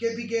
KPK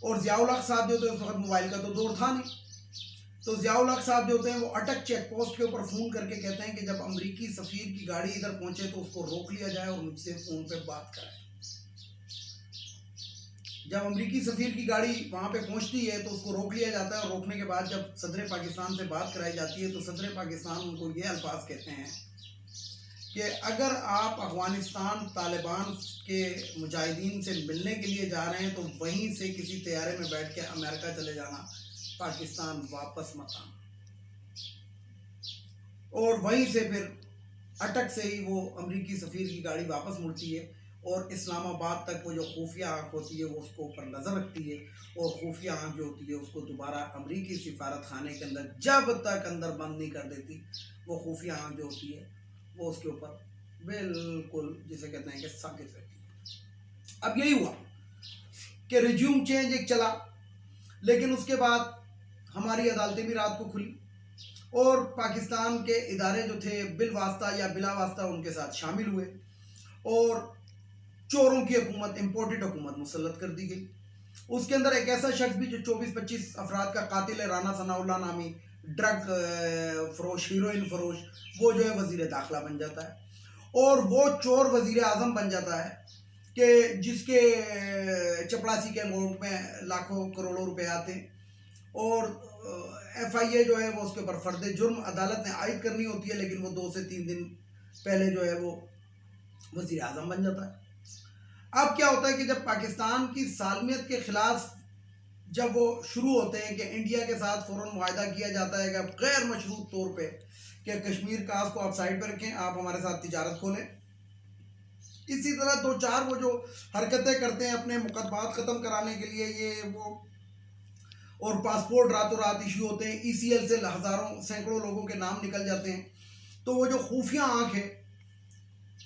اور ضیاء الحق صاحب جو تھے اس وقت موبائل کا تو دور تھا نہیں، تو ضیاء الحق صاحب جو ہوتے ہیں وہ اٹک چیک پوسٹ کے اوپر فون کر کے کہتے ہیں کہ جب امریکی سفیر کی گاڑی ادھر پہنچے تو اس کو روک لیا جائے اور مجھ سے فون پہ بات کرائے۔ جب امریکی سفیر کی گاڑی وہاں پہ پہنچتی ہے تو اس کو روک لیا جاتا ہے، اور روکنے کے بعد جب صدر پاکستان سے بات کرائی جاتی ہے تو صدر پاکستان ان کو یہ الفاظ کہتے ہیں کہ اگر آپ افغانستان طالبان کے مجاہدین سے ملنے کے لیے جا رہے ہیں تو وہیں سے کسی طیارے میں بیٹھ کے امریکہ چلے جانا، پاکستان واپس مت آنا۔ اور وہیں سے پھر اٹک سے ہی وہ امریکی سفیر کی گاڑی واپس مڑتی ہے، اور اسلام آباد تک وہ جو خفیہ آنکھ ہوتی ہے وہ اس کو اوپر نظر رکھتی ہے، اور خفیہ آنکھ جو ہوتی ہے اس کو دوبارہ امریکی سفارت خانے کے اندر جب تک اندر بند نہیں کر دیتی، وہ خفیہ آنکھ جو ہوتی ہے وہ اس کے اوپر بالکل جسے کہتے ہیں کہ ساکت رہتی ہے۔ اب یہی ہوا کہ ریجیوم چینج ایک چلا، لیکن اس کے بعد ہماری عدالتیں بھی رات کو کھلی، اور پاکستان کے ادارے جو تھے بالواسطہ یا بلا واسطہ ان کے ساتھ شامل ہوئے، اور چوروں کی حکومت، امپورٹڈ حکومت مسلط کر دی گئی۔ اس کے اندر ایک ایسا شخص بھی جو 24-25 افراد کا قاتل ہے، رانا ثناء اللہ نامی ڈرگ فروش، ہیروئن فروش، وہ جو ہے وزیر داخلہ بن جاتا ہے، اور وہ چور وزیر اعظم بن جاتا ہے کہ جس کے چپڑاسی کے اکاؤنٹ میں لاکھوں کروڑوں روپے آتے ہیں، اور ایف آئی اے جو ہے وہ اس کے اوپر فرد جرم عدالت نے عائد کرنی ہوتی ہے، لیکن وہ 2 سے 3 دن پہلے جو ہے وہ وزیر اعظم بن جاتا ہے۔ اب کیا ہوتا ہے کہ جب پاکستان کی سالمیت کے خلاف جب وہ شروع ہوتے ہیں کہ انڈیا کے ساتھ فوراً معاہدہ کیا جاتا ہے کہ اب غیر مشروط طور پہ کہ کشمیر کاس کو آپ سائڈ پہ رکھیں، آپ ہمارے ساتھ تجارت کھولیں، اسی طرح 2-4 وہ جو حرکتیں کرتے ہیں اپنے مقدمات ختم کرانے کے لیے، یہ وہ، اور پاسپورٹ راتوں رات ایشو ہوتے ہیں، ای سی ایل سے ہزاروں سینکڑوں لوگوں کے نام نکل جاتے ہیں، تو وہ جو خفیہ آنکھ ہے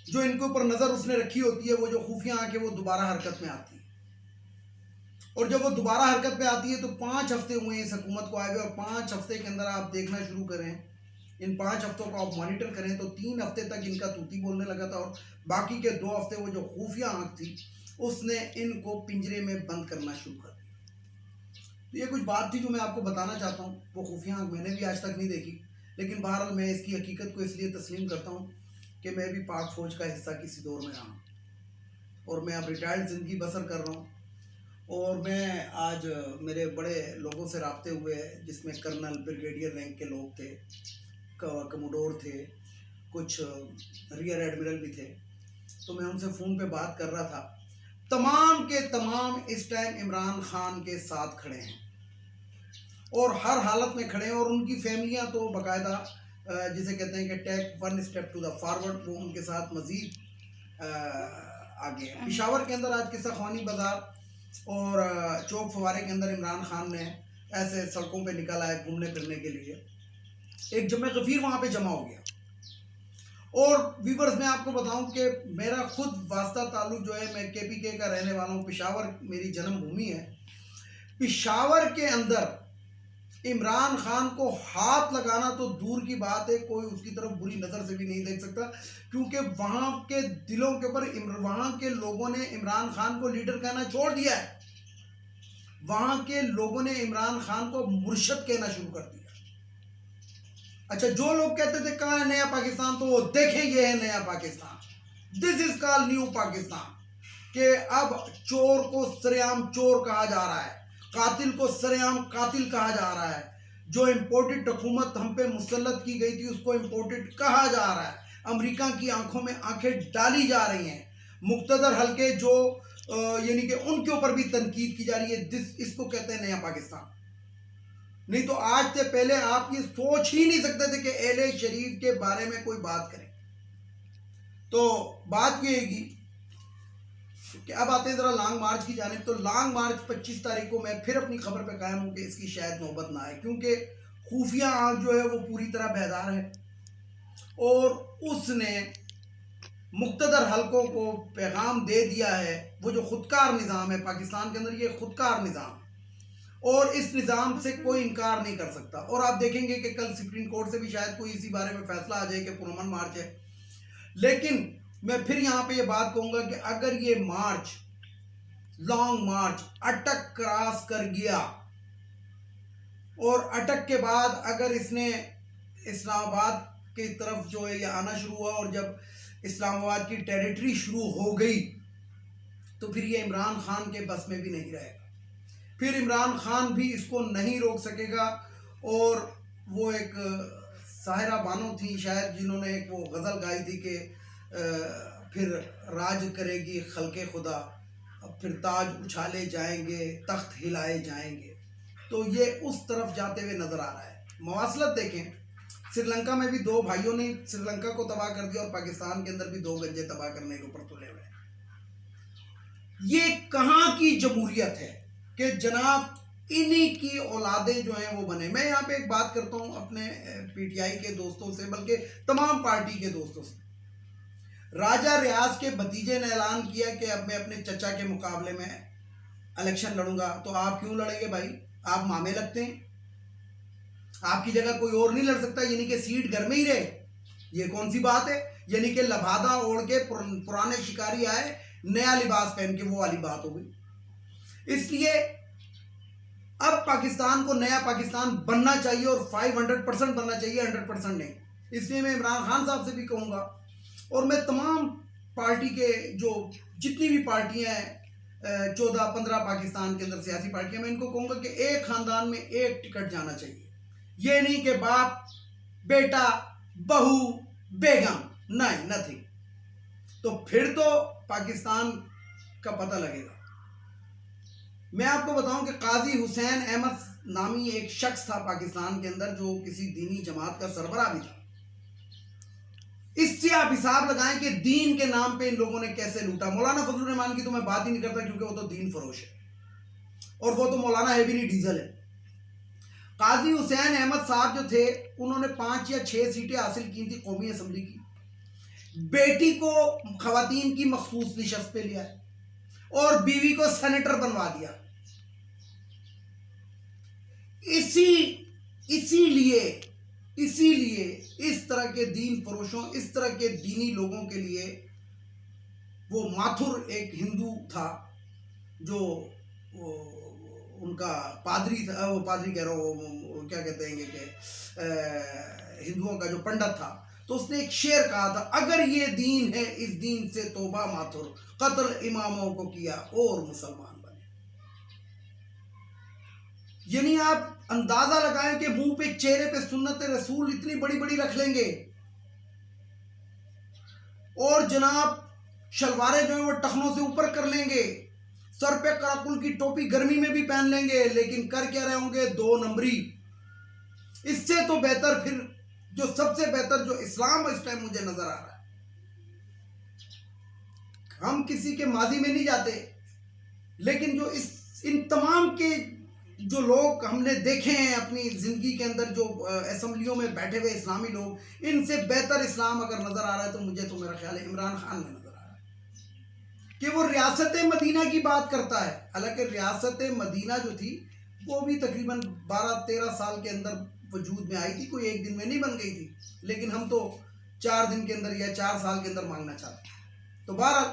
جو ان کے اوپر نظر اس نے رکھی ہوتی ہے، وہ جو خفیہ آنکھ ہے وہ دوبارہ حرکت میں آتی ہے، اور جب وہ دوبارہ حرکت میں آتی ہے تو 5 ہفتے ہوئے ہیں اس حکومت کو آئے ہوئے، اور 5 ہفتے کے اندر آپ دیکھنا شروع کریں، ان 5 ہفتوں کو آپ مانیٹر کریں تو 3 ہفتے تک ان کا طوطی بولنے لگا تھا، اور باقی کے 2 ہفتے وہ جو خفیہ آنکھ تھی اس نے ان کو پنجرے میں بند کرنا شروع کر دیا۔ تو یہ کچھ بات تھی جو میں آپ کو بتانا چاہتا ہوں، وہ خفیہ آنکھ میں نے بھی آج تک نہیں دیکھی، لیکن بہرحال میں اس کی حقیقت کو اس لیے تسلیم کرتا ہوں کہ میں بھی پاک فوج کا حصہ کسی دور میں رہا ہوں، اور میں اب ریٹائرڈ زندگی بسر کر رہا ہوں، اور میں آج میرے بڑے لوگوں سے رابطے ہوئے جس میں کرنل، بریگیڈیئر رینک کے لوگ تھے، کموڈور تھے، کچھ ریئر ایڈمرل بھی تھے، تو میں ان سے فون پہ بات کر رہا تھا، تمام کے تمام اس ٹائم عمران خان کے ساتھ کھڑے ہیں، اور ہر حالت میں کھڑے ہیں، اور ان کی فیملیاں تو باقاعدہ جسے کہتے ہیں کہ ٹیک 1 اسٹیپ ٹو دا فارورڈ، وہ ان کے ساتھ مزید آگے ہیں۔ پشاور کے اندر آج قصہ خوانی بازار اور چوک فوارے کے اندر عمران خان نے ایسے سڑکوں پہ نکالا ہے گھومنے پھرنے کے لیے، ایک جمع غفیر وہاں پہ جمع ہو گیا، اور ویورز میں آپ کو بتاؤں کہ میرا خود واسطہ تعلق جو ہے، میں کے پی کے کا رہنے والا ہوں، پشاور میری جنم بھومی ہے، پشاور کے اندر عمران خان کو ہاتھ لگانا تو دور کی بات ہے، کوئی اس کی طرف بری نظر سے بھی نہیں دیکھ سکتا، کیونکہ وہاں کے دلوں کے اوپر وہاں کے لوگوں نے عمران خان کو لیڈر کہنا چھوڑ دیا ہے، وہاں کے لوگوں نے عمران خان کو مرشد کہنا شروع کر دیا۔ اچھا، جو لوگ کہتے تھے کہاں ہے نیا پاکستان، تو وہ دیکھیں یہ ہے نیا پاکستان، دس از کال نیو پاکستان، کہ اب چور کو سرعام چور کہا جا رہا ہے، قاتل کو سرعام قاتل کہا جا رہا ہے، جو امپورٹڈ حکومت ہم پہ مسلط کی گئی تھی اس کو امپورٹڈ کہا جا رہا ہے، امریکہ کی آنکھوں میں آنکھیں ڈالی جا رہی ہیں، مقتدر حلقے جو یعنی کہ ان کے اوپر بھی تنقید کی جا رہی ہے، اس کو کہتے ہیں نیا پاکستان۔ نہیں تو آج سے پہلے آپ یہ سوچ ہی نہیں سکتے تھے کہ اہل شریف کے بارے میں کوئی بات کرے۔ تو بات یہ ہے کہ اب آتے ہیں ذرا لانگ مارچ کی جانب، تو لانگ مارچ 25 تاریخ کو میں پھر اپنی خبر پہ قائم ہوں کہ اس کی شاید نوبت نہ آئے، کیونکہ خفیہ آنکھ جو ہے وہ پوری طرح بیدار ہے، اور اس نے مقتدر حلقوں کو پیغام دے دیا ہے، وہ جو خودکار نظام ہے پاکستان کے اندر، یہ خودکار نظام ہے، اور اس نظام سے کوئی انکار نہیں کر سکتا، اور آپ دیکھیں گے کہ کل سپریم کورٹ سے بھی شاید کوئی اسی بارے میں فیصلہ آ جائے کہ پرامن مارچ ہے، لیکن میں پھر یہاں پہ یہ بات کہوں گا کہ اگر یہ مارچ لانگ مارچ اٹک کراس کر گیا، اور اٹک کے بعد اگر اس نے اسلام آباد کی طرف جو ہے یہ آنا شروع ہوا، اور جب اسلام آباد کی ٹیریٹری شروع ہو گئی تو پھر یہ عمران خان کے بس میں بھی نہیں رہے گا، پھر عمران خان بھی اس کو نہیں روک سکے گا۔ اور وہ ایک ساحرہ بانو تھی شاید، جنہوں نے ایک وہ غزل گائی تھی کہ پھر راج کرے گی خلق خدا، پھر تاج اچھالے جائیں گے، تخت ہلائے جائیں گے، تو یہ اس طرف جاتے ہوئے نظر آ رہا ہے۔ مواصلت دیکھیں، سری لنکا میں بھی دو بھائیوں نے سری لنکا کو تباہ کر دیا، اور پاکستان کے اندر بھی دو گنجے تباہ کرنے کے اوپر تلے ہوئے ہیں۔ یہ کہاں کی جمہوریت ہے کہ جناب انہی کی اولادیں جو ہیں وہ بنے؟ میں یہاں پہ ایک بات کرتا ہوں اپنے پی ٹی آئی کے دوستوں سے، بلکہ تمام پارٹی کے دوستوں سے۔ راجہ ریاض کے بھتیجے نے اعلان کیا کہ اب میں اپنے چچا کے مقابلے میں الیکشن لڑوں گا، تو آپ کیوں لڑیں گے بھائی؟ آپ مامے لگتے ہیں، آپ کی جگہ کوئی اور نہیں لڑ سکتا، یعنی کہ سیٹ گھر میں ہی رہے؟ یہ کون سی بات ہے؟ یعنی کہ لبادہ اوڑھ کے پرانے شکاری آئے نیا لباس پہن کے، وہ والی بات ہو گئی۔ اس لیے اب پاکستان کو نیا پاکستان بننا چاہیے، اور 500% بننا چاہیے، 100% نہیں۔ اس لیے میں عمران خان صاحب سے بھی کہوں گا، اور میں تمام پارٹی کے جو جتنی بھی پارٹیاں ہیں 14-15 پاکستان کے اندر سیاسی پارٹیاں، میں ان کو کہوں گا کہ ایک خاندان میں ایک ٹکٹ جانا چاہیے۔ یہ نہیں کہ باپ، بیٹا، بہو، بیگم، نہیں، نتھنگ۔ تو پھر تو پاکستان کا پتہ لگے گا۔ میں آپ کو بتاؤں کہ قاضی حسین احمد نامی ایک شخص تھا پاکستان کے اندر، جو کسی دینی جماعت کا سربراہ بھی تھا۔ اس سے آپ حساب لگائیں کہ دین کے نام پہ ان لوگوں نے کیسے لوٹا۔ مولانا فضل الرحمان کی تو میں بات ہی نہیں کرتا، کیونکہ وہ تو دین فروش ہے، اور وہ تو مولانا ہے بھی نہیں، ڈیزل ہے۔ قاضی حسین احمد صاحب جو تھے، انہوں نے 5 یا 6 سیٹیں حاصل کی تھی قومی اسمبلی کی۔ بیٹی کو خواتین کی مخصوص نشست پہ لیا ہے، اور بیوی کو سینیٹر بنوا دیا۔ اسی لیے اس طرح کے دین فروشوں، اس طرح کے دینی لوگوں کے لیے وہ ماتھر ایک ہندو تھا، جو ان کا پادری تھا، وہ پادری کہہ رہا ہوں، کیا کہتے ہیں کہ ہندوؤں کا جو پنڈت تھا، تو اس نے ایک شعر کہا تھا، اگر یہ دین ہے اس دین سے توبہ ماتھر، قتل اماموں کو کیا اور مسلمان بنے۔ یعنی آپ اندازہ لگائیں کہ منہ پہ، چہرے پہ سنت رسول اتنی بڑی بڑی رکھ لیں گے، اور جناب شلواریں جو ہیں وہ ٹخنوں سے اوپر کر لیں گے، سر پہ کراکل کی ٹوپی گرمی میں بھی پہن لیں گے، لیکن کر کیا رہے ہوں گے؟ 2 نمبری۔ اس سے تو بہتر پھر جو سب سے بہتر جو اسلام اس ٹائم مجھے نظر آ رہا ہے، ہم کسی کے ماضی میں نہیں جاتے، لیکن جو ان تمام کے جو لوگ ہم نے دیکھے ہیں اپنی زندگی کے اندر، جو اسمبلیوں میں بیٹھے ہوئے اسلامی لوگ، ان سے بہتر اسلام اگر نظر آ رہا ہے تو مجھے تو میرا خیال ہے عمران خان میں نظر آ رہا ہے، کہ وہ ریاست مدینہ کی بات کرتا ہے۔ حالانکہ ریاست مدینہ جو تھی وہ بھی تقریباً 12-13 سال کے اندر وجود میں آئی تھی، کوئی ایک دن میں نہیں بن گئی تھی، لیکن ہم تو 4 دن کے اندر یا 4 سال کے اندر مانگنا چاہتے ہیں۔ تو بہرحال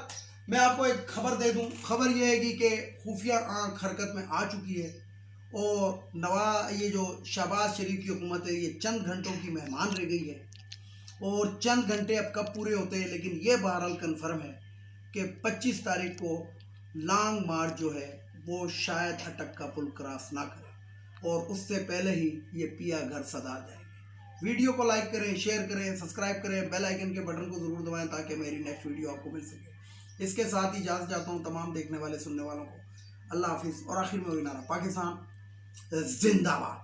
میں آپ کو ایک خبر دے دوں، خبر یہ ہے کہ خفیہ آنکھ حرکت میں آ چکی ہے، اور یہ جو شہباز شریف کی حکومت ہے یہ چند گھنٹوں کی مہمان رہ گئی ہے، اور چند گھنٹے اب کب پورے ہوتے ہیں، لیکن یہ بہرحال کنفرم ہے کہ 25 تاریخ کو لانگ مارچ جو ہے وہ شاید اٹک کا پل کراس نہ کرے، اور اس سے پہلے ہی یہ پیا گھر صدا جائے گی۔ ویڈیو کو لائک کریں، شیئر کریں، سبسکرائب کریں، بیل آئیکن کے بٹن کو ضرور دبائیں تاکہ میری نیکسٹ ویڈیو آپ کو مل سکے۔ اس کے ساتھ ہی اجازت چاہتا ہوں تمام دیکھنے والے سننے والوں کو۔ اللہ حافظ، اور آخر میں وہی نعرہ، پاکستان زندہ باد۔